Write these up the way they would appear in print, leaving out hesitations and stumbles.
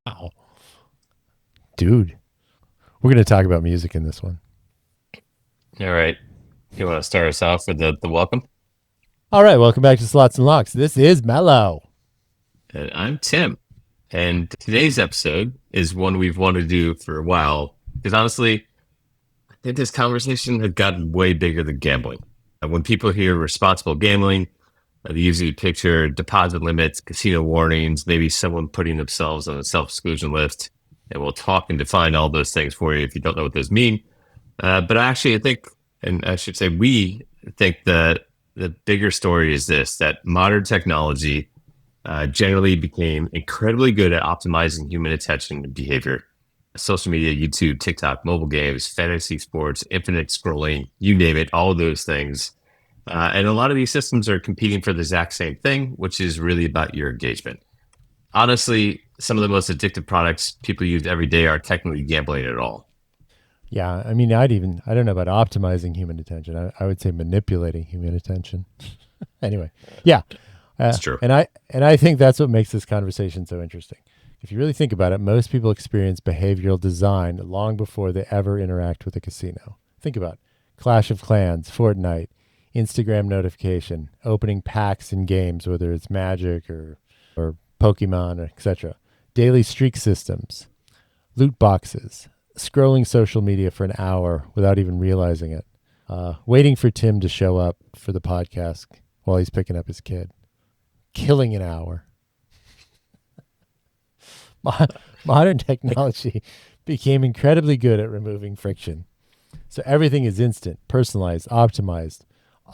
Wow. Dude, we're going to talk about music in this one. All right. You want to start us off with the welcome? All right, welcome back to Slots and Locks. This is Mello. And I'm Tim. And today's episode is one we've wanted to do for a while because honestly, I think this conversation has gotten way bigger than gambling. When people hear responsible gambling, they usually picture deposit limits, casino warnings, maybe someone putting themselves on a self-exclusion list. And we'll talk and define all those things for you if you don't know what those mean. But actually, I think, and I should say, we think that the bigger story is this: that modern technology generally became incredibly good at optimizing human attention and behavior. Social media, YouTube, TikTok, mobile games, fantasy sports, infinite scrolling, you name it, all of those things. And a lot of these systems are competing for the exact same thing, which is really about your engagement. Honestly, some of the most addictive products people use every day are technically gambling at all. Yeah, I mean, I don't know about optimizing human attention. I would say manipulating human attention. Anyway, yeah. It's true. And I think that's what makes this conversation so interesting. If you really think about it, most people experience behavioral design long before they ever interact with a casino. Think about it. Clash of Clans, Fortnite, Instagram notification, opening packs in games, whether it's Magic or Pokemon, or etc. Daily streak systems, loot boxes, scrolling social media for an hour without even realizing it, waiting for Tim to show up for the podcast while he's picking up his kid, killing an hour. Modern technology became incredibly good at removing friction. So everything is instant, personalized, optimized,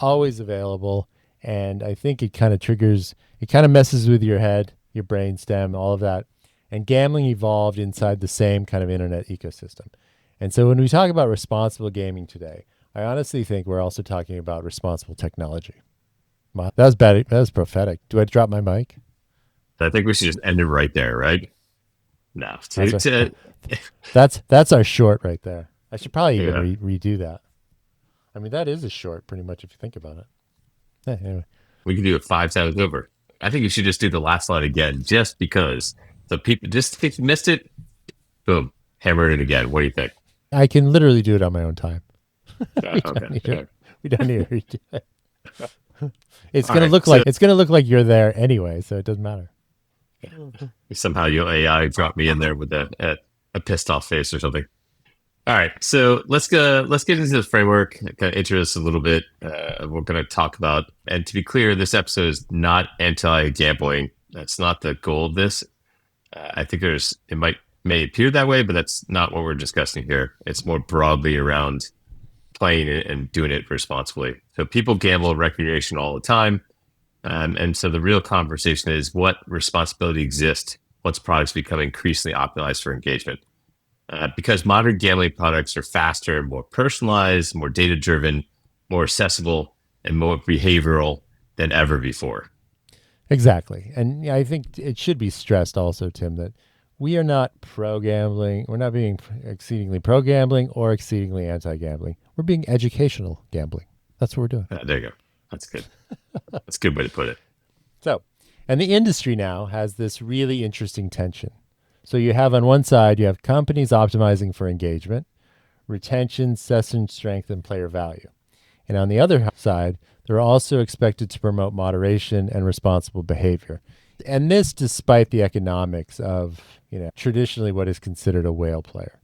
always available. And I think it kind of messes with your head, your brain stem, all of that. And gambling evolved inside the same kind of internet ecosystem. And so when we talk about responsible gaming today, I honestly think we're also talking about responsible technology. Wow, that was bad. That was prophetic. Do I drop my mic? I think we should just end it right there, right? No. That's that's our short right there. I should probably even Yeah. redo that. I mean, that is a short, pretty much, if you think about it. Anyway, We can do it 5 times over. I think you should just do the last line again, just because. So people, just if you missed it, boom, hammer it again. What do you think? I can literally do it on my own time. we don't Okay. need Yeah. to. We don't need to redo it. It's All gonna right. look So like you're there anyway, so it doesn't matter. somehow your AI dropped me in there with a pissed off face or something. All right. So let's go. Let's get into the framework. Kind of intro this a little bit. We're going to talk about, and to be clear, this episode is not anti-gambling. That's not the goal of this. I think may appear that way, but that's not what we're discussing here. It's more broadly around playing it and doing it responsibly. So people gamble recreation all the time. And so the real conversation is what responsibility exists once products become increasingly optimized for engagement. Because modern gambling products are faster, more personalized, more data driven, more accessible, and more behavioral than ever before. Exactly. And yeah, I think it should be stressed also, Tim, that we are not pro gambling. We're not being exceedingly pro gambling or exceedingly anti gambling. We're being educational gambling. That's what we're doing. There you go. That's good. That's a good way to put it. So, and the industry now has this really interesting tension. So you have on one side, you have companies optimizing for engagement, retention, session strength, and player value. And on the other side, they're also expected to promote moderation and responsible behavior. And this despite the economics of, traditionally what is considered a whale player,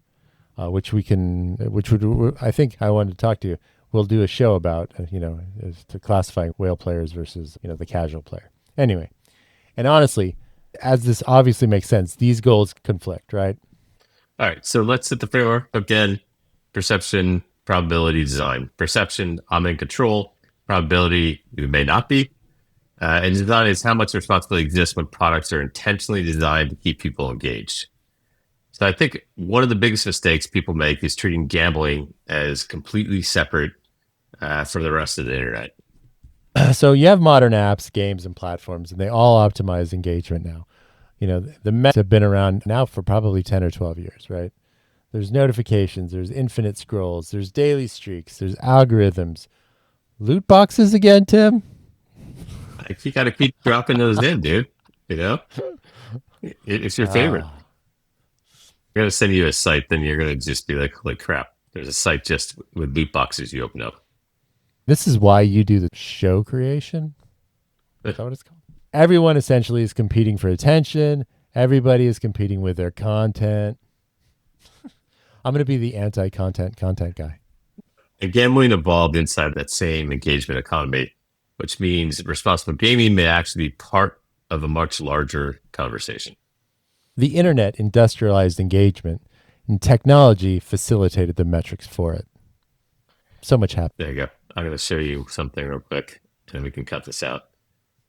I think I wanted to talk to you. We'll do a show about, to classify whale players versus, the casual player. Anyway, and honestly, as this obviously makes sense, these goals conflict, right? All right. So let's hit the framework again: perception, probability, design. Perception, I'm in control. Probability, you may not be. And design is how much responsibility exists when products are intentionally designed to keep people engaged. So I think one of the biggest mistakes people make is treating gambling as completely separate from the rest of the internet. So you have modern apps, games, and platforms, and they all optimize engagement now. The Mets have been around now for probably 10 or 12 years, right? There's notifications, there's infinite scrolls, there's daily streaks, there's algorithms. Loot boxes again, Tim? Like, you got to keep dropping those in, dude. You know, it's your favorite. Ah, I'm gonna send you a site, then you're gonna just be like, "Holy crap!" There's a site just with loot boxes you open up. this is why you do the show creation. Is that what it's called? Everyone essentially is competing for attention. Everybody is competing with their content. I'm going to be the anti-content guy. And gambling evolved inside that same engagement economy, which means responsible gaming may actually be part of a much larger conversation. The internet industrialized engagement, and technology facilitated the metrics for it. So much happened. There you go. I'm going to show you something real quick, and we can cut this out.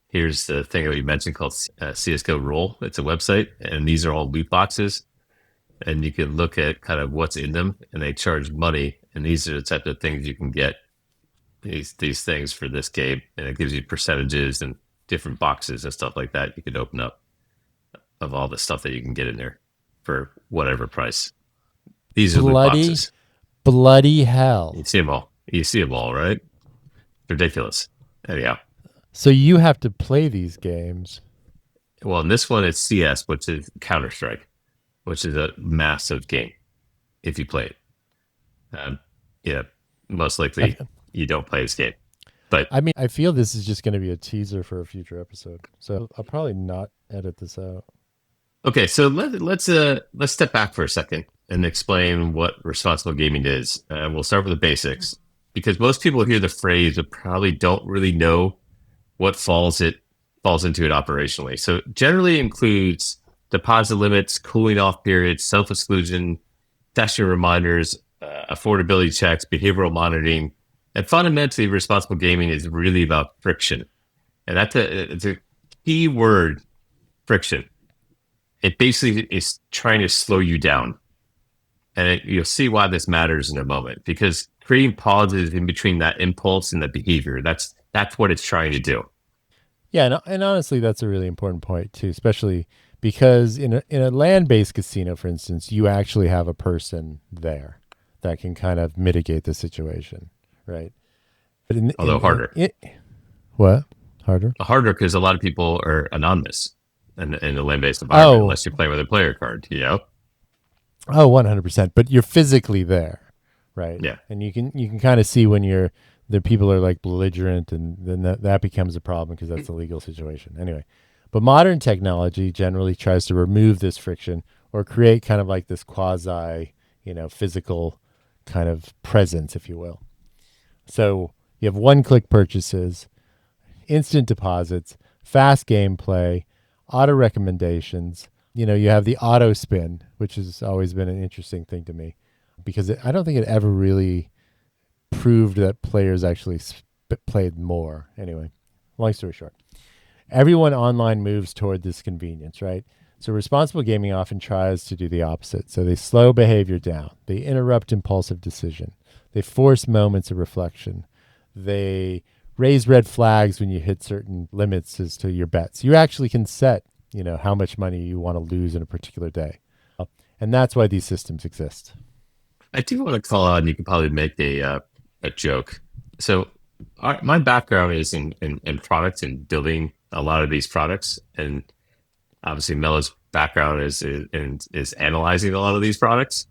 Here's the thing that you mentioned called CS:GO Roll. It's a website, and these are all loot boxes, and you can look at kind of what's in them, and they charge money, and these are the type of things you can get these things for this game, and it gives you percentages and different boxes and stuff like that you could open up of all the stuff that you can get in there for whatever price. These are loot boxes. Bloody hell. You see them all. You see them all, right? Ridiculous. Anyhow. So you have to play these games. Well, in this one, it's CS, which is Counter Strike, which is a massive game if you play it. Yeah, most likely you don't play this game. But I mean, I feel this is just going to be a teaser for a future episode. So I'll probably not edit this out. okay, so let's step back for a second and explain what responsible gaming is. We'll start with the basics because most people hear the phrase but probably don't really know what falls into it operationally. So generally includes deposit limits, cooling off periods, self-exclusion, session reminders, affordability checks, behavioral monitoring, and fundamentally, responsible gaming is really about friction, and it's a key word, friction. It basically is trying to slow you down, and you'll see why this matters in a moment because creating pauses in between that impulse and the behavior. That's what it's trying to do. Yeah, and honestly, that's a really important point too, especially because in a land-based casino, for instance, you actually have a person there that can kind of mitigate the situation, right? But Although harder. What? Harder? Harder because a lot of people are anonymous in a land-based environment unless you're playing with a player card, you know? Oh, 100%. But you're physically there, right? Yeah. And you can kind of see when the people are like belligerent, and then that becomes a problem because that's a legal situation. Anyway, but modern technology generally tries to remove this friction or create kind of like this quasi, physical kind of presence, if you will. So you have one-click purchases, instant deposits, fast gameplay, auto recommendations. You have the auto spin, which has always been an interesting thing to me because I don't think it ever really proved that players actually played more. Anyway, long story short, everyone online moves toward this convenience, right? So responsible gaming often tries to do the opposite. So they slow behavior down. They interrupt impulsive decision. They force moments of reflection. They raise red flags when you hit certain limits as to your bets. You actually can set, how much money you want to lose in a particular day. And that's why these systems exist. I do want to call out, and you can probably make a joke. So my background is in products and building a lot of these products. And obviously Melo's background is analyzing a lot of these products.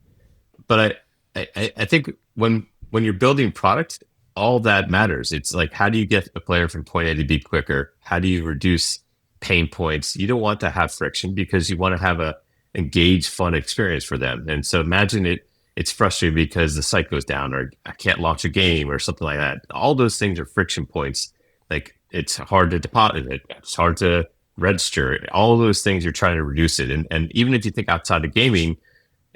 But I think when you're building product, all that matters. It's like, how do you get a player from point A to B quicker? How do you reduce pain points? You don't want to have friction because you want to have a engaged, fun experience for them. And so imagine it's frustrating because the site goes down or I can't launch a game or something like that. All those things are friction points. Like it's hard to deposit it. It's hard to register. All of those things you're trying to reduce it. And even if you think outside of gaming,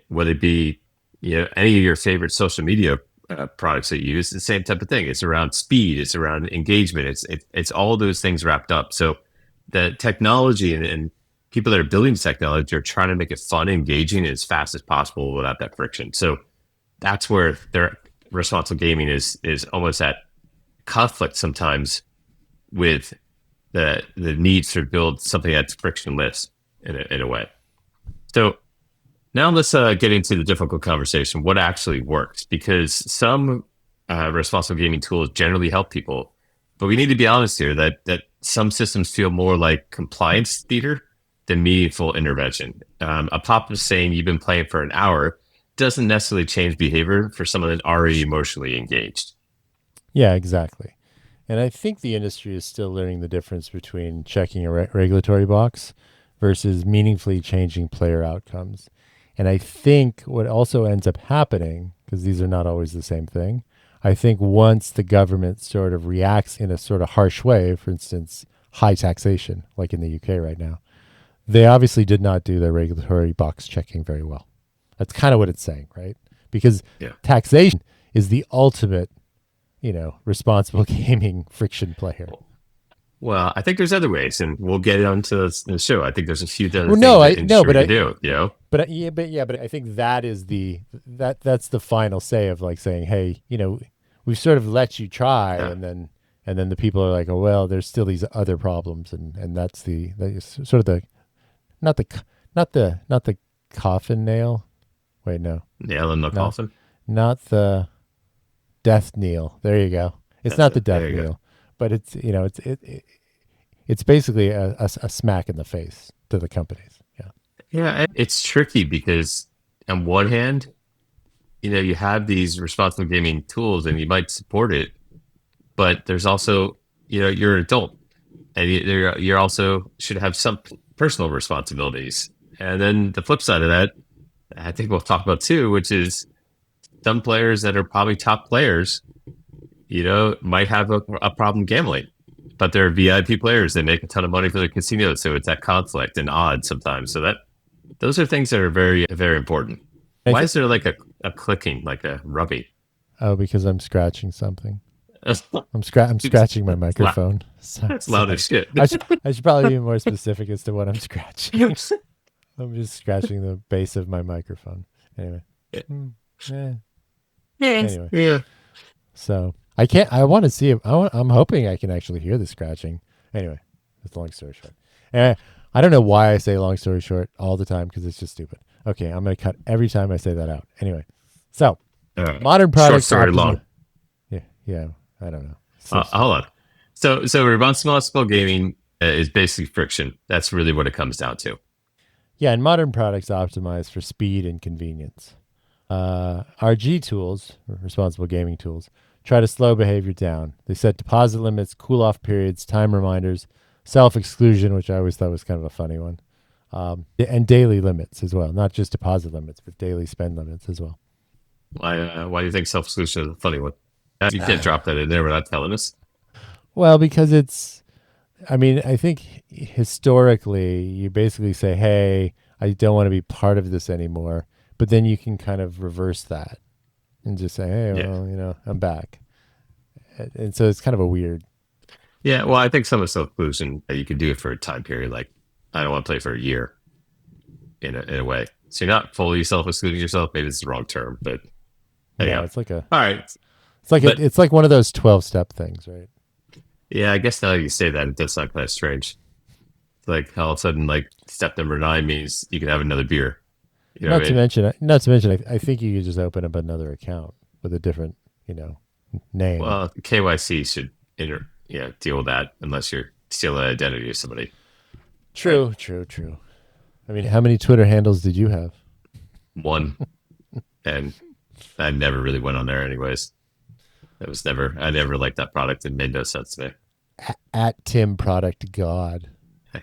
whether it be any of your favorite social media products that you use, the same type of thing. It's around speed. It's around engagement. It's all those things wrapped up. So the technology and people that are building technology are trying to make it fun, engaging, as fast as possible without that friction. So that's where their responsible gaming is almost at conflict sometimes with the need to build something that's frictionless in a way. So now let's get into the difficult conversation. What actually works? Because some responsible gaming tools generally help people But we need to be honest here that some systems feel more like compliance theater than meaningful intervention. A pop-up saying you've been playing for an hour doesn't necessarily change behavior for someone that's already emotionally engaged. Yeah, exactly. And I think the industry is still learning the difference between checking a regulatory box versus meaningfully changing player outcomes. And I think what also ends up happening, because these are not always the same thing, I think once the government sort of reacts in a sort of harsh way, for instance, high taxation, like in the UK right now, they obviously did not do their regulatory box checking very well. That's kind of what it's saying, right? Because Yeah. taxation is the ultimate, responsible gaming friction player. Well, I think there's other ways, and we'll get onto the show. I think there's a few other Well, things no, that I no, industry can do. but I think that is that's the final say of like saying, hey, we've sort of let you try, Yeah. and then the people are like, oh well, there's still these other problems, and that's sort of the not the not the coffin nail. Wait, no, Nail in the no, coffin. not the death kneel. There you go. It's That's not the it. death There you go. kneel, but it's basically a smack in the face to the companies. Yeah. Yeah, it's tricky because on one hand, you have these responsible gaming tools and you might support it, but there's also, you're an adult and you're also should have some personal responsibilities. And then the flip side of that, I think we'll talk about too, which is some players that are probably top players, might have a problem gambling, but they're VIP players. They make a ton of money for the casino. So it's that conflict and odds sometimes. So those are things that are very, very important. I Why think is there like a clicking, like a rubbing? oh, because I'm scratching something. That's I'm scratching my microphone. loud Sorry. as shit. I should probably be more specific as to what I'm scratching. I'm just scratching the base of my microphone. Anyway. Yeah. Yes. Anyway. Yeah. So I can't. I want to see if I'm hoping I can actually hear the scratching. Anyway, that's long story short. And I don't know why I say long story short all the time because it's just stupid. Okay, I'm gonna cut every time I say that out. Anyway, so modern Short products story long. Yeah, yeah. I don't know. So Hold on. So responsible gaming is basically friction. That's really what it comes down to. yeah, and modern products optimize for speed and convenience. RG tools, or responsible gaming tools, try to slow behavior down. They set deposit limits, cool off periods, time reminders, self exclusion, which I always thought was kind of a funny one, and daily limits as well. Not just deposit limits, but daily spend limits as well. Why do you think self-exclusion is a funny one? You can't drop that in there without telling us. Well, because I mean, I think historically, you basically say, hey, I don't want to be part of this anymore. But then you can kind of reverse that and just say, hey, Yeah. well, I'm back. And so it's kind of a weird. Yeah. Well, I think some of self-exclusion, you could do it for a time period. Like, I don't want to play for a year in a way. So you're not fully self-excluding yourself. Maybe it's the wrong term, but No, anyhow. it's like All right. But it's like one of those 12-step things, right? yeah, I guess now that you say that, it does sound kind of strange. Like all of a sudden, like step number 9 means you can have another beer. You know what I mean? Not to mention, I think you could just open up another account with a different, name. Well, KYC should deal with that unless you're stealing the identity of somebody. Right? True, true, true. I mean, how many Twitter handles did you have? One, and I never really went on there anyways. I never liked that product. It made no sense to me. At Tim Product God.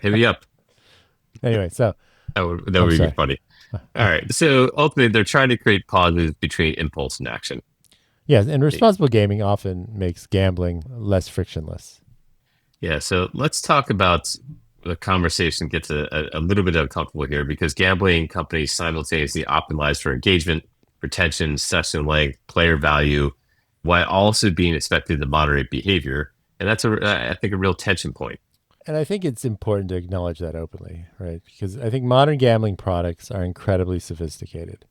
Hit me up. Anyway, so That I'm would be sorry. funny. All right. So ultimately, they're trying to create pauses between impulse and action. Yes, and responsible gaming often makes gambling less frictionless. Yeah. So let's talk about the conversation gets a little bit uncomfortable here because gambling companies simultaneously optimize for engagement, retention, session length, player value, while also being expected to moderate behavior. And that's I think a real tension point. And I think it's important to acknowledge that openly, right? Because I think modern gambling products are incredibly sophisticated.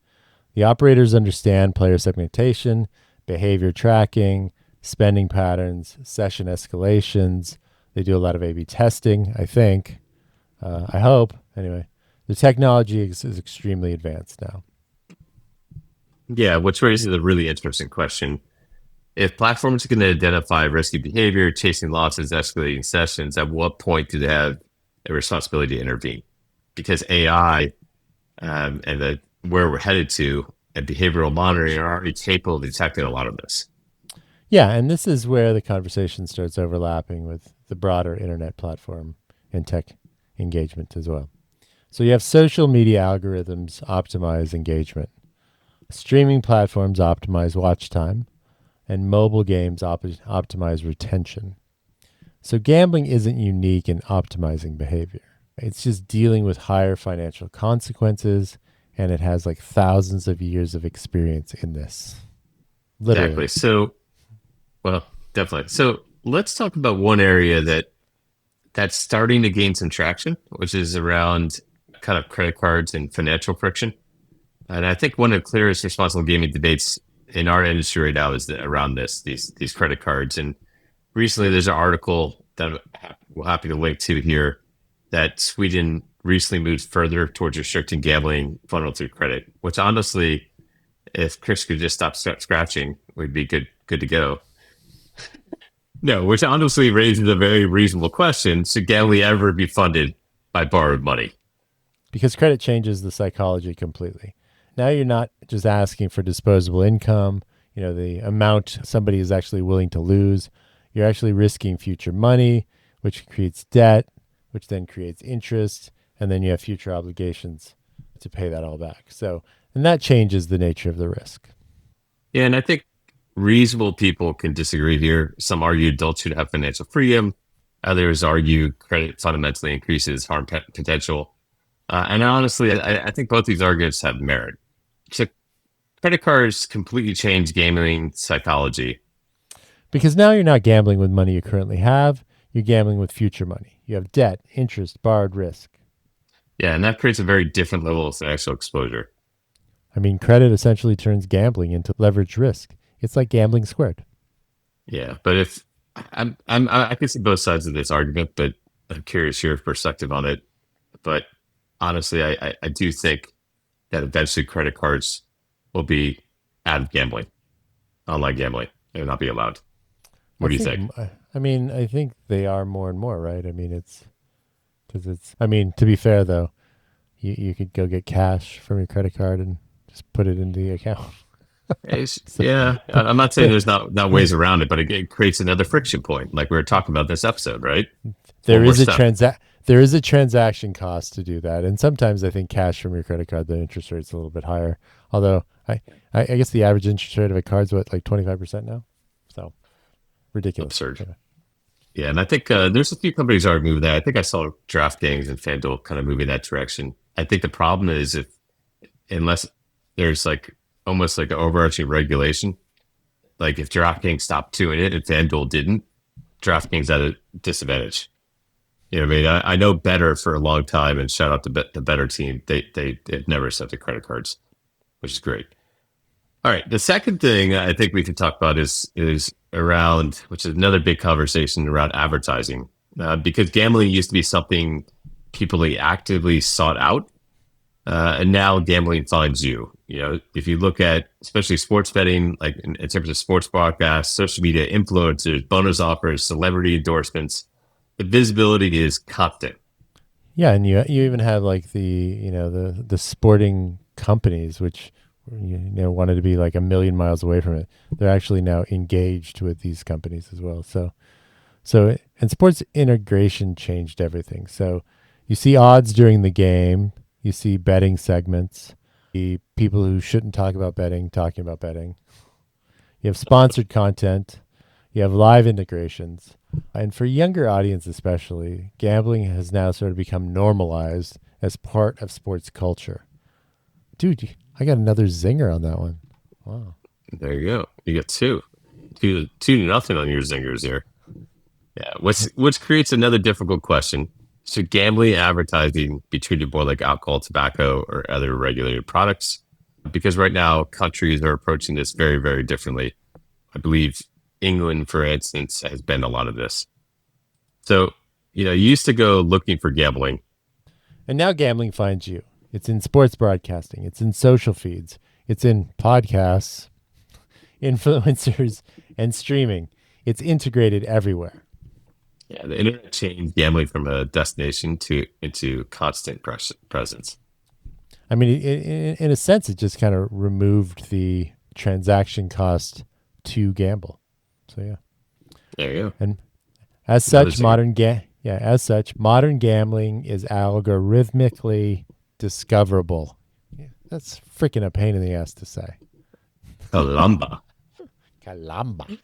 The operators understand player segmentation, behavior tracking, spending patterns, session escalations. They do a lot of A/B testing, I think. I hope. Anyway, the technology is extremely advanced now. Yeah, which raises a really interesting question if platforms are going to identify risky behavior, chasing losses, escalating sessions, at what point do they have a responsibility to intervene? Because AI and where we're headed to and behavioral monitoring are already capable of detecting a lot of this. Yeah, and this is where the conversation starts overlapping with the broader internet platform and tech engagement as well. So you have social media algorithms optimize engagement, streaming platforms optimize watch time, and mobile games optimize retention. So gambling isn't unique in optimizing behavior. It's just dealing with higher financial consequences, and it has like thousands of years of experience in this. Exactly. Literally. So, well, definitely. So let's talk about one area that's starting to gain some traction, which is around kind of credit cards and financial friction. And I think one of the clearest responsible gaming debates in our industry right now is around these credit cards. And recently, there's an article that we're happy to link to here that Sweden recently moved further towards restricting gambling funneled through credit. Which honestly, if Chris could just stop scratching, we'd be good to go. No, which honestly raises a very reasonable question: should gambling ever be funded by borrowed money? Because credit changes the psychology completely. Now you're not just asking for disposable income, the amount somebody is actually willing to lose. You're actually risking future money, which creates debt, which then creates interest, and then you have future obligations to pay that all back. So, and that changes the nature of the risk. Yeah, and I think reasonable people can disagree here. Some argue adults should have financial freedom. Others argue credit fundamentally increases harm potential. And honestly, I think both these arguments have merit. So credit cards completely change gambling psychology. Because now you're not gambling with money you currently have, you're gambling with future money. You have debt, interest, borrowed risk. Yeah, and that creates a very different level of financial exposure. I mean, credit essentially turns gambling into leveraged risk. It's like gambling squared. Yeah, but if I can see both sides of this argument, but I'm curious your perspective on it. But honestly, I do think that eventually credit cards will be out of gambling, online gambling, and not be allowed. I What do you think, think? I think they are more and more, right? I mean, I mean, to be fair though, you could go get cash from your credit card and just put it into the account. So, Yeah, I'm not saying there's not ways around it, but it creates another friction point, like we were talking about this episode, right? One there more is a step. there is a transaction cost to do that, and sometimes I think cash from your credit card, the interest rate's a little bit higher. Although I guess the average interest rate of a card's what, like 25% now, so ridiculous. Absurd. Yeah, and I think there's a few companies already moving that. I think I saw DraftKings and FanDuel kind of moving that direction. I think the problem is if unless there's like almost like an overarching regulation, like if DraftKings stopped doing it and FanDuel didn't, DraftKings at a disadvantage. You know what I mean? I know Better for a long time, and shout out to the Better team. They've never accepted credit cards, which is great. All right, the second thing I think we could talk about is around, which is another big conversation around advertising, because gambling used to be something people actively sought out, and now gambling finds you. You know, if you look at especially sports betting, like in terms of sports broadcasts, social media influencers, bonus offers, celebrity endorsements, the visibility is constant. Yeah, and you even have like the sporting companies, which wanted to be like a million miles away from it. They're actually now engaged with these companies as well. And sports integration changed everything. So you see odds during the game, you see betting segments, the people who shouldn't talk about betting talking about betting. You have sponsored content, you have live integrations. And for younger audience especially, gambling has now sort of become normalized as part of sports culture. Dude, I got another zinger on that one. Wow. There you go. You get two to nothing on your zingers here. Yeah, which creates another difficult question. Should gambling advertising be treated more like alcohol, tobacco, or other regulated products? Because right now, countries are approaching this very, very differently. I believe England, for instance, has been a lot of this. So, you used to go looking for gambling. And now gambling finds you. It's in sports broadcasting, it's in social feeds, it's in podcasts, influencers, and streaming. It's integrated everywhere. Yeah, the internet changed gambling from a destination to into constant presence. I mean, in a sense, it just kind of removed the transaction cost to gamble. So yeah, There you go. and as Another such, singer. modern gambling is algorithmically discoverable. Yeah, that's freaking a pain in the ass to say. Kalamba. Calamba.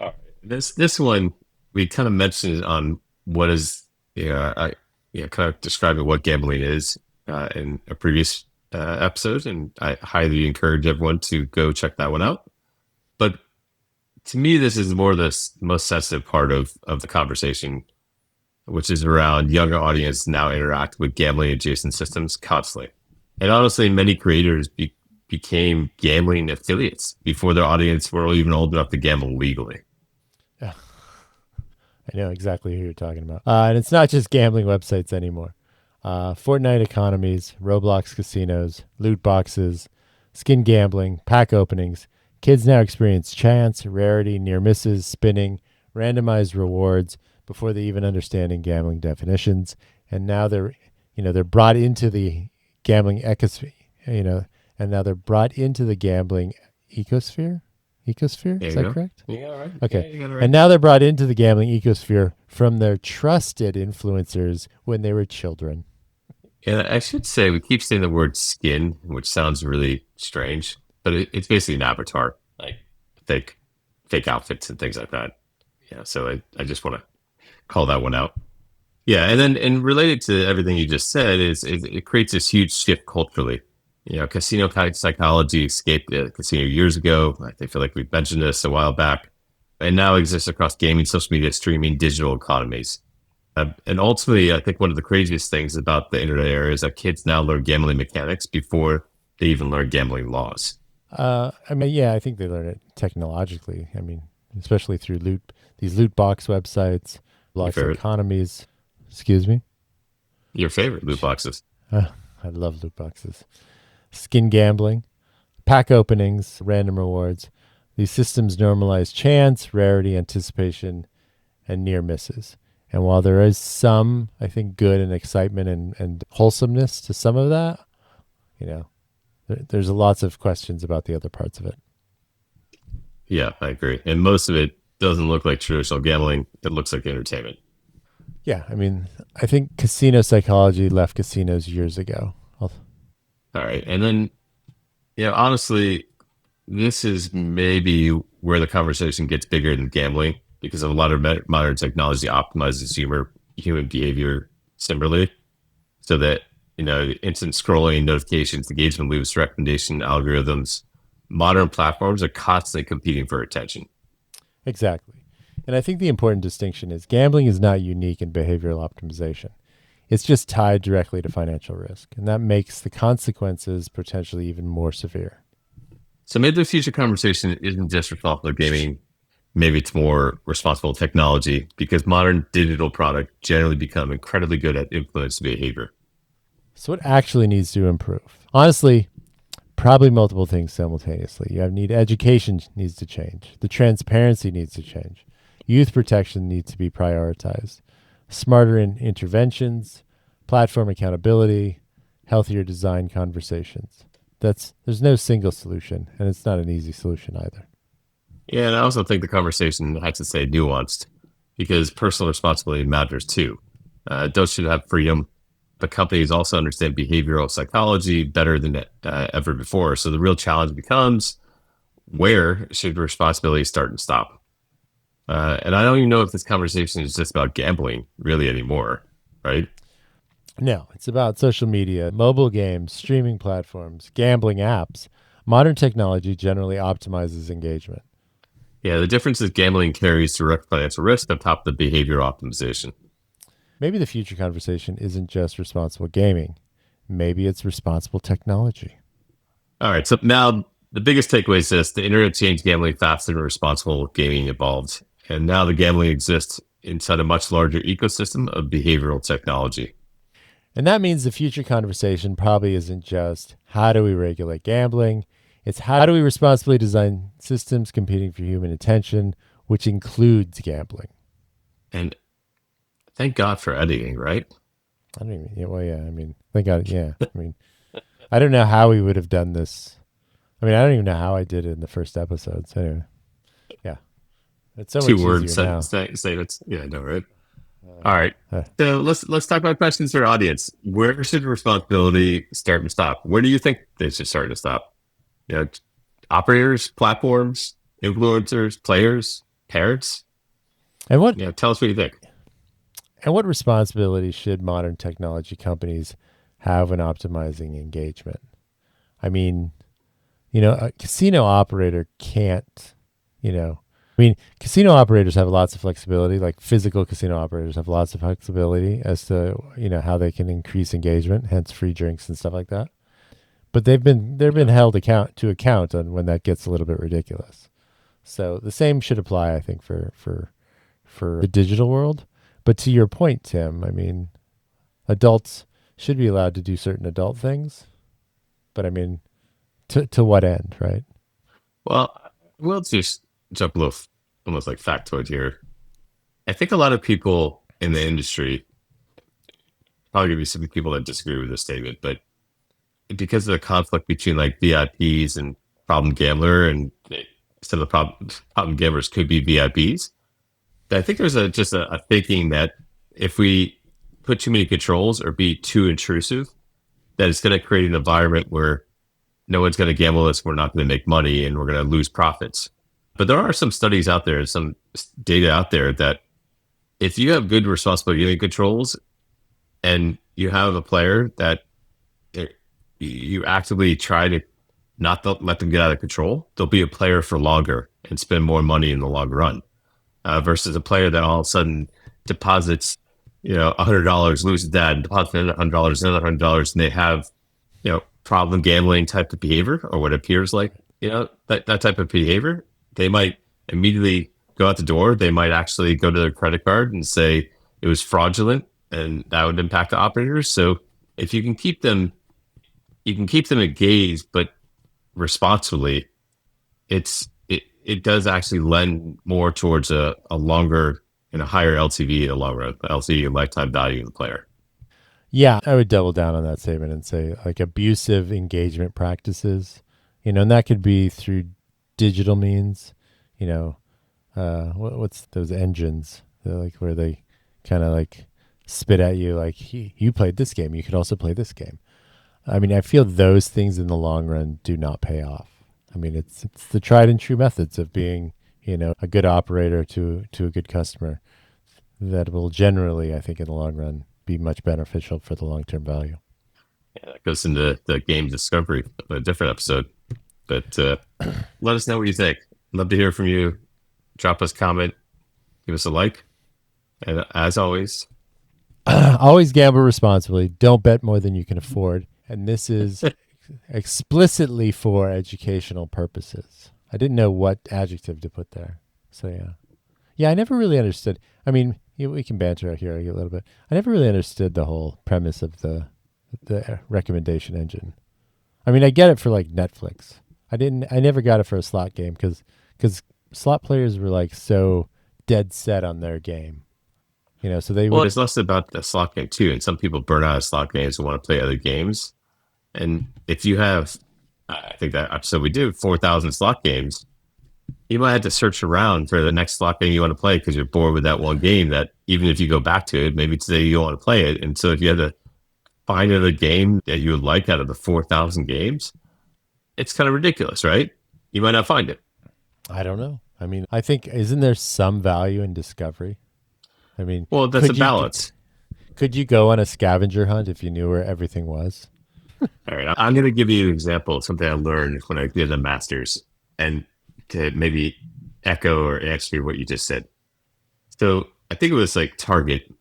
All right. This one we kind of mentioned on what is kind of describing what gambling is in a previous episode, and I highly encourage everyone to go check that one out. But to me, this is more the most sensitive part of the conversation, which is around younger audience now interact with gambling adjacent systems constantly. And honestly, many creators became gambling affiliates before their audience were even old enough to gamble legally. Yeah, I know exactly who you're talking about. And it's not just gambling websites anymore. Fortnite economies, Roblox casinos, loot boxes, skin gambling, pack openings. Kids now experience chance, rarity, near misses, spinning, randomized rewards before they even understanding gambling definitions. And now they're brought into the gambling ecosphere, and now they're brought into the gambling ecosphere. Ecosphere, There is you that go. correct? Yeah, all right. Okay. Yeah, you got it And right. now they're brought into the gambling ecosphere from their trusted influencers when they were children. And I should say we keep saying the word skin, which sounds really strange, but it's basically an avatar, like fake, fake outfits and things like that. Yeah, so I just want to call that one out. Yeah, and then and related to everything you just said is it creates this huge shift culturally. Casino psychology escaped the casino years ago. I feel like we mentioned this a while back, and now exists across gaming, social media, streaming, digital economies. And ultimately, I think one of the craziest things about the internet era is that kids now learn gambling mechanics before they even learn gambling laws. I mean, yeah, I think they learn it technologically. I mean, especially through these loot box websites, Your blocks favorite, economies. Excuse me. your favorite loot boxes. Uh, I love loot boxes. Skin gambling, pack openings, random rewards. These systems normalize chance, rarity, anticipation, and near misses. And while there is some, I think, good and excitement and wholesomeness to some of that, you know, there's lots of questions about the other parts of it. Yeah, I agree. And most of it doesn't look like traditional gambling. It looks like entertainment. Yeah, I mean, I think casino psychology left casinos years ago. All right. And then, honestly, this is maybe where the conversation gets bigger than gambling because of a lot of modern technology optimizes human behavior similarly so that, instant scrolling, notifications, engagement loops, recommendation algorithms, modern platforms are constantly competing for attention. Exactly. And I think the important distinction is gambling is not unique in behavioral optimization. It's just tied directly to financial risk. And that makes the consequences potentially even more severe. So maybe the future conversation isn't just responsible gaming. Maybe it's more responsible technology because modern digital products generally become incredibly good at influence behavior. So, what actually needs to improve? Honestly, probably multiple things simultaneously. Education needs to change. The transparency needs to change. Youth protection needs to be prioritized. Smarter interventions, platform accountability, healthier design conversations. There's no single solution, and it's not an easy solution either. Yeah, and I also think the conversation has to stay nuanced because personal responsibility matters too. Adults should have freedom, but companies also understand behavioral psychology better than ever before. So the real challenge becomes where should responsibility start and stop? And I don't even know if this conversation is just about gambling really anymore, right? No, it's about social media, mobile games, streaming platforms, gambling apps. Modern technology generally optimizes engagement. Yeah, the difference is gambling carries direct financial risk on top of the behavioral optimization. Maybe the future conversation isn't just responsible gaming. Maybe it's responsible technology. All right, so now the biggest takeaway is this: the internet changed gambling faster than responsible gaming evolved, and now the gambling exists inside a much larger ecosystem of behavioral technology. And that means the future conversation probably isn't just how do we regulate gambling? It's how do we responsibly design systems competing for human attention, which includes gambling. And thank God for editing, right? I don't even, yeah, well, yeah, I mean, thank God, yeah. I mean, I don't know how we would have done this. I mean, I don't even know how I did it in the first episode. So anyway, yeah, it's so Two much word easier now. statements. Yeah, I know, right? All right. Uh, So let's talk about questions for our audience. Where should responsibility start and stop? Where do you think they should start and stop? You know, operators, platforms, influencers, players, parents. and what Tell us what you think. and what responsibility should modern technology companies have when optimizing engagement? I mean, a casino operator can't, I mean, casino operators have lots of flexibility, like physical casino operators have lots of flexibility as to, how they can increase engagement, hence free drinks and stuff like that. But they've been held account on when that gets a little bit ridiculous. So the same should apply, I think, for the digital world. But to your point, Tim, I mean, adults should be allowed to do certain adult things, but I mean, to what end, right? Well, we'll just jump a little, almost like factoid here. I think a lot of people in the industry, probably gonna be some people that disagree with this statement, but because of the conflict between like VIPs and problem gambler, and some of the problem gamblers could be VIPs, I think there's just a thinking that if we put too many controls or be too intrusive, that it's going to create an environment where no one's going to gamble us. We're not going to make money and we're going to lose profits. But there are some studies out there, some data out there that if you have good responsibility controls and you have a player that you actively try to not let them get out of control, they'll be a player for longer and spend more money in the long run. Versus a player that all of a sudden deposits, $100, loses that, and deposits $100, another $100, and they have, problem gambling type of behavior, or what appears like, that type of behavior. They might immediately go out the door. They might actually go to their credit card and say it was fraudulent, and that would impact the operators. So if you can keep them engaged, but responsibly, it does actually lend more towards a longer and a higher LTV in the long run, LTV and lifetime value of the player. Yeah, I would double down on that statement and say like abusive engagement practices, and that could be through digital means, what's those engines, like where they kind of like spit at you like you played this game, you could also play this game. I mean, I feel those things in the long run do not pay off. I mean, it's the tried and true methods of being, a good operator to a good customer that will generally, I think, in the long run, be much beneficial for the long term value. Yeah, that goes into the game discovery of a different episode. But let us know what you think. Love to hear from you. Drop us a comment, give us a like, and as always, always gamble responsibly. Don't bet more than you can afford. And this is explicitly for educational purposes. I didn't know what adjective to put there. So yeah, I never really understood. I mean, we can banter out here a little bit. I never really understood the whole premise of the recommendation engine. I mean, I get it for like Netflix. I never got it for a slot game because slot players were like so dead set on their game. So they well, it's less about the slot game too. And some people burn out of slot games and want to play other games. And if you have, I think that episode we did 4,000 slot games, you might have to search around for the next slot game you want to play because you're bored with that one game that even if you go back to it, maybe today you don't want to play it. And so if you had to find another game that you would like out of the 4,000 games, it's kind of ridiculous, right? You might not find it. I don't know. I mean, I think, isn't there some value in discovery? I mean, well, that's a balance. Could you go on a scavenger hunt if you knew where everything was? All right, I'm going to give you an example of something I learned when I did a master's, and to maybe echo or answer what you just said. So I think it was like Target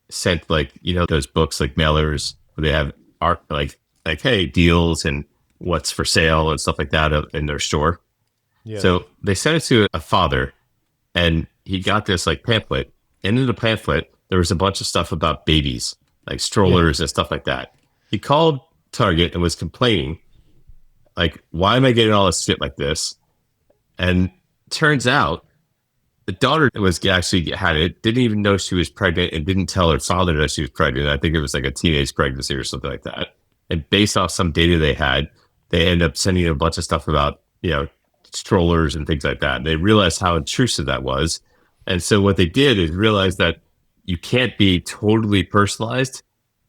sent like those books like mailers where they have art like hey deals and what's for sale and stuff like that in their store. Yeah. So they sent it to a father, and he got this like pamphlet. And in the pamphlet, there was a bunch of stuff about babies, like strollers and stuff like that. He called Target and was complaining Like, why am I getting all this shit like this? And turns out the daughter was actually had it, didn't even know she was pregnant, and didn't tell her father that she was pregnant. I think it was like a teenage pregnancy or something like that. And based off some data they had, they ended up sending a bunch of stuff about, strollers and things like that. They realized how intrusive that was. And so what they did is realize that you can't be totally personalized,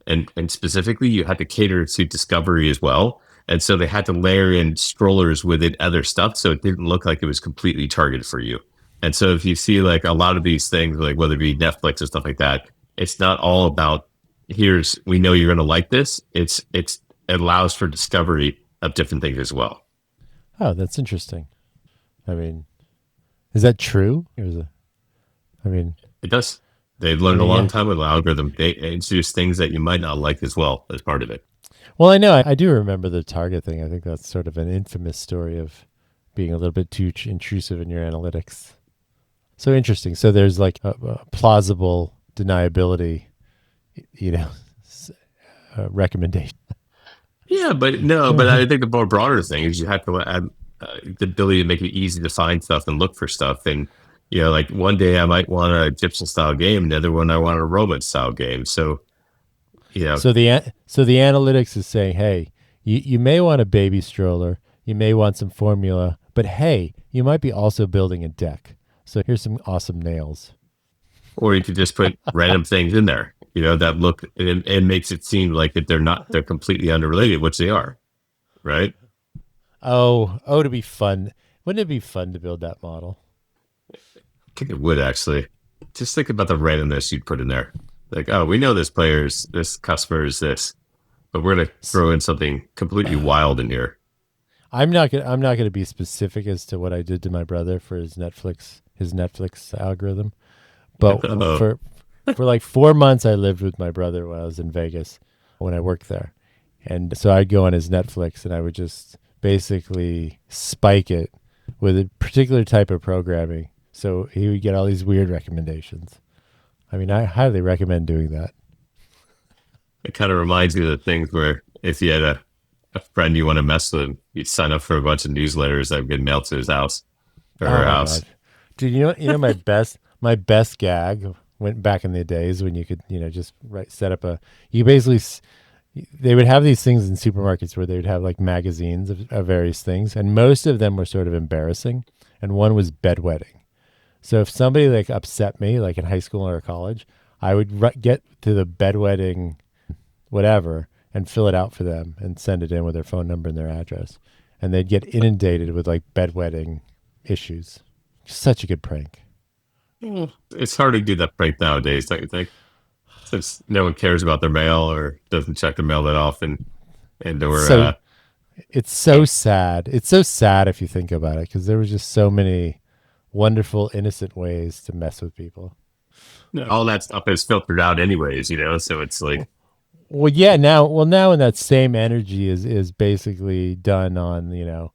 and specifically you had to cater to discovery as well. And so they had to layer in strollers within other stuff so it didn't look like it was completely targeted for you. And so if you see like a lot of these things, like whether it be Netflix or stuff like that, it's not all about here's we know you're going to like this. It allows for discovery of different things as well. Oh, that's interesting. I mean, is that true? Or is it, I mean, It does. They I learned a mean, long yeah. time with the algorithm. They introduce things that you might not like as well as part of it. Well, I know. I do remember the Target thing. I think that's sort of an infamous story of being a little bit too intrusive in your analytics. So interesting. So there's like a plausible deniability, you know, recommendation. Yeah, but no, but I think the more broader thing is you have to add the ability to make it easy to find stuff and look for stuff. And, like one day I might want a Egyptian style game, and the other one I want a Roman style game. So, you know, So the analytics is saying, hey, you may want a baby stroller, you may want some formula, but hey, you might be also building a deck. So here's some awesome nails. or you could just put random things in there, that look, and it makes it seem like that they're completely unrelated, which they are, right? Oh, to be fun. Wouldn't it be fun to build that model? I think it would actually. Just think about the randomness you'd put in there. Like, oh, we know this customer is this, but we're gonna throw in something completely wild in here. I'm not gonna be specific as to what I did to my brother for his Netflix algorithm. But Oh, for like 4 months, I lived with my brother when I was in Vegas when I worked there, and so I'd go on his Netflix and I would just basically spike it with a particular type of programming. So he would get all these weird recommendations. I mean, I highly recommend doing that. it kind of reminds me of the things where if you had a friend you want to mess with, you'd sign up for a bunch of newsletters that would get mailed to his house or Oh her my house. god, dude! You know my best gag went back in the days when you could just set up a you basically they would have these things in supermarkets where they would have like magazines of various things, and most of them were sort of embarrassing, and one was bedwetting. So if somebody like upset me, like in high school or college, I would get to the bedwetting whatever and fill it out for them and send it in with their phone number and their address, and they'd get inundated with like bedwetting issues. Such a good prank. It's hard to do that prank nowadays, don't you think? Since no one cares about their mail or doesn't check their mail that often, and or So it's so sad. It's so sad if you think about it, because there was just so many wonderful, innocent ways to mess with people. all that stuff is filtered out anyways, So it's like, Well, yeah. Now, when that same energy is basically done on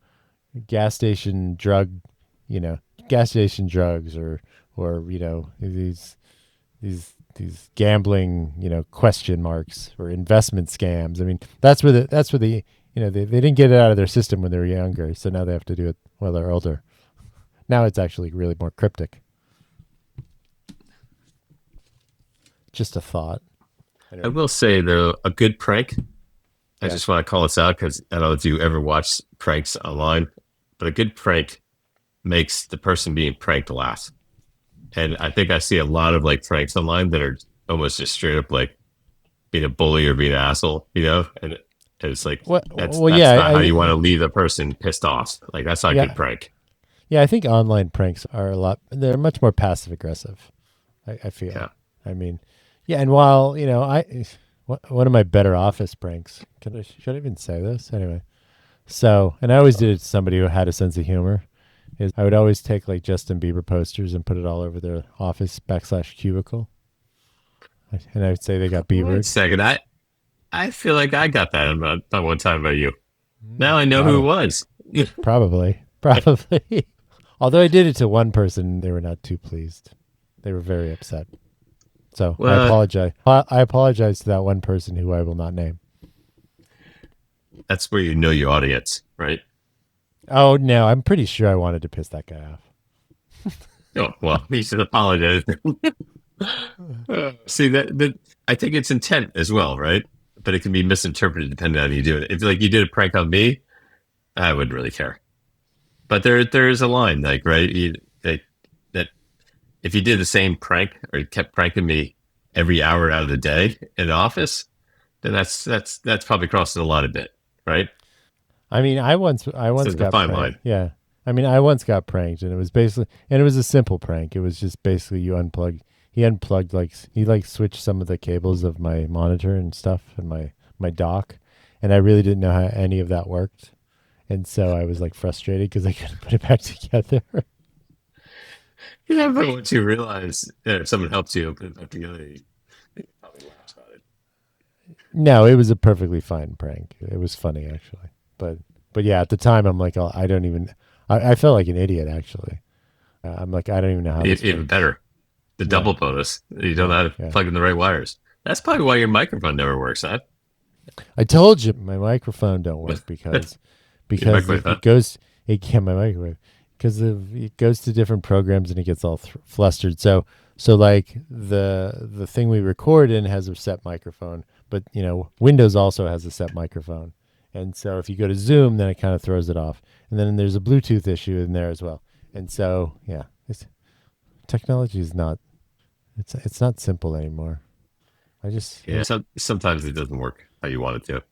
gas station drug, you know, gas station drugs, or these gambling, question marks, or investment scams. I mean, that's where the they didn't get it out of their system when they were younger, so now they have to do it while they're older. Now it's actually really more cryptic. Just a thought. I Anyway, will say though, a good prank. I yeah. just want to call this out because I don't know if you ever watch pranks online, but a good prank makes the person being pranked laugh. And I think I see a lot of like pranks online that are almost just straight up like being a bully or being an asshole, and it's like What? that's Well, that's yeah, not how you want to leave a person pissed off. Like that's not a good yeah, prank. yeah. I think online pranks are a lot. They're much more passive aggressive. I feel. Yeah. I mean, yeah. And while one of my better office pranks. Should I even say this anyway? So, and I always did it to somebody who had a sense of humor. Is I would always take like Justin Bieber posters and put it all over their office / cubicle, and I would say they got Wait a Biebered. second. I feel like I got that about that one time about you. Now I know who it Probably, was. probably. Although I did it to one person, they were not too pleased. They were very upset. So I Well, apologize. I apologize to that one person who I will not name. that's where you know your audience, right? Oh no, I'm pretty sure I wanted to piss that guy off. Oh well, he should apologize. See that I think it's intent as well, right? But it can be misinterpreted depending on how you do it. If like you did a prank on me, I wouldn't really care. But there's a line, like right, that if you did the same prank or you kept pranking me every hour out of the day in the office, then that's probably crossing the line a bit, right? I mean, I So once it's a got fine line. pranked. Yeah. I mean, I once got pranked and it was a simple prank. It was just basically he unplugged he like switched some of the cables of my monitor and stuff and my dock. And I really didn't know how any of that worked. And so I was like frustrated because I couldn't put it back together. Yeah, but once you realize that if someone helps you put it back together, you probably laugh about it. No, it was a perfectly fine prank. It was funny actually. But but yeah, at the time I'm like, oh, I don't even I felt like an idiot actually. I'm like, I don't even know how this Even works. better, the Yeah. double bonus. You don't know Yeah. how to Yeah. plug in the right wires. That's probably why your microphone never works, huh? I told you my microphone don't work Your because microwave, huh? it can't my microwave because it goes to different programs and it gets all flustered. So like the thing we record in has a set microphone, but you know Windows also has a set microphone, and so if you go to Zoom, then it kind of throws it off, and then there's a Bluetooth issue in there as well, and so yeah, technology is not it's not simple anymore. I just Yeah. Sometimes it doesn't work how you want it to.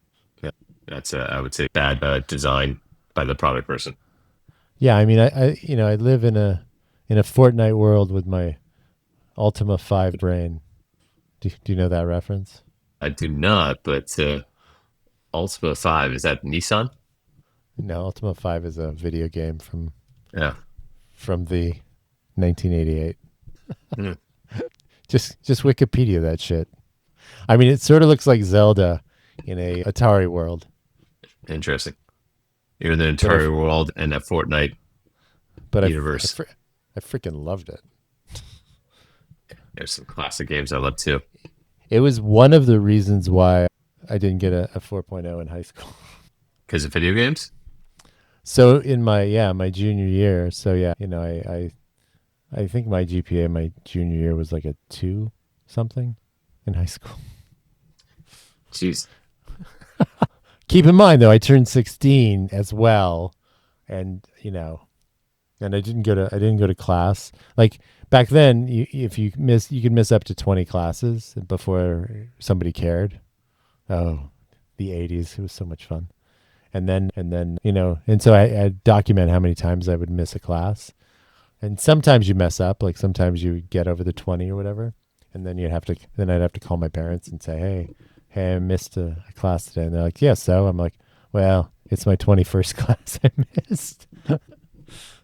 Yeah. That's I would say bad design by the product person. yeah, I mean I you know I live in a Fortnite world with my Ultima 5 brain. Do you know that reference? I do not, but Ultima 5, is that Nissan? No, Ultima 5 is a video game Yeah. from the 1988. Hmm. Just Wikipedia that shit. I mean, it sort of looks like Zelda in a Atari world, Interesting. You're in the but entire world and that Fortnite but universe. I freaking loved it. There's some classic games I love too. It was one of the reasons why I didn't get a 4.0 in high school. Because of video games? So in my junior year, so yeah, you know, I think my GPA my junior year was like a 2 something in high school. Jeez. Keep in mind though, I turned 16 as well, and you know, and I didn't go to class. Like back then, if you could miss up to 20 classes before somebody cared. Oh, the 80s, it was so much fun. And then you know, and so I document how many times I would miss a class, and sometimes you mess up, like sometimes you get over the 20 or whatever, and then I'd have to call my parents and say, hey, I missed a class today, and they're like, yeah, so I'm like, well, it's my 21st class I missed.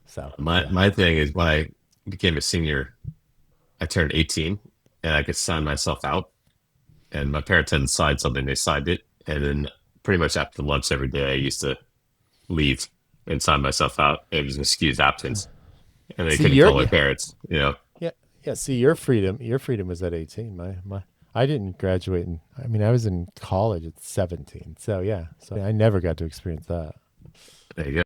So yeah. My thing is when I became a senior, I turned 18 and I could sign myself out. And my parents hadn't signed something, they signed it. And then pretty much after lunch every day, I used to leave and sign myself out. It was an excused absence. And they See, couldn't you're call my yeah, parents, you know. yeah, yeah. See, your freedom was at 18. My I didn't graduate, I mean, I was in college at 17. So yeah, so I never got to experience that. There you go.